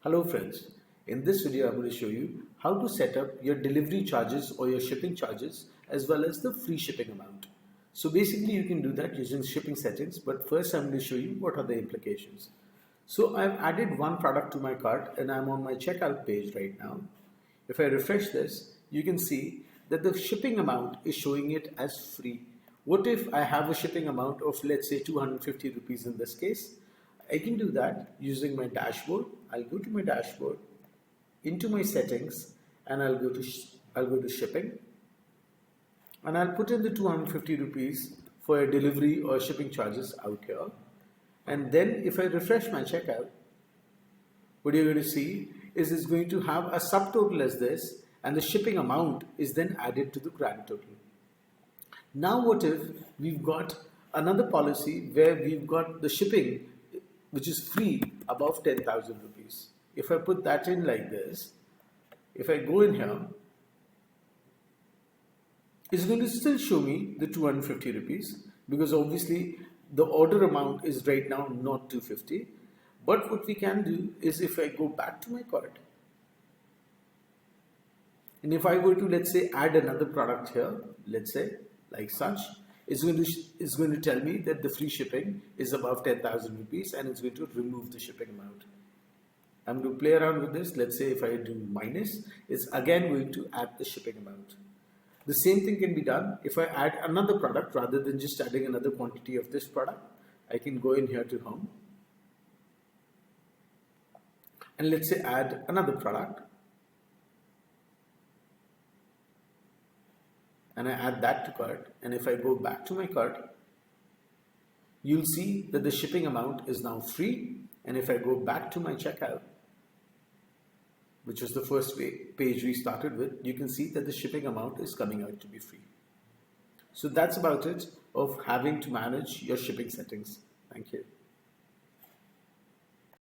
Hello friends, in this video I'm going to show you how to set up your delivery charges or your shipping charges as well as the free shipping amount. So basically you can do that using shipping settings, but first I'm going to show you what are the implications. So I've added one product to my cart and I'm on my checkout page right now. If I refresh this, you can see that the shipping amount is showing it as free. What if I have a shipping amount of, let's say, 250 rupees in this case? I can do that using my dashboard. I'll go to my dashboard, into my settings, and I'll go to shipping, and I'll put in the 250 rupees for a delivery or shipping charges out here. And then if I refresh my checkout, what you're going to see is it's going to have a subtotal as this, and the shipping amount is then added to the grand total. Now what if we've got another policy where we've got the shipping which is free above 10,000 rupees. If I put that in like this, if I go in here, it's going to still show me the 250 rupees because obviously the order amount is right now not 250. But what we can do is if I go back to my cart, and if I were to, let's say, add another product here, let's say like such, it's going to tell me that the free shipping is above 10,000 rupees and it's going to remove the shipping amount. I'm going to play around with this. Let's say if I do minus, it's again going to add the shipping amount. The same thing can be done if I add another product rather than just adding another quantity of this product. I can go in here to home and let's say add another product. And I add that to cart, and if I go back to my cart, you'll see that the shipping amount is now free. And if I go back to my checkout, which was the first page we started with, you can see that the shipping amount is coming out to be free. So that's about it of having to manage your shipping settings. Thank you.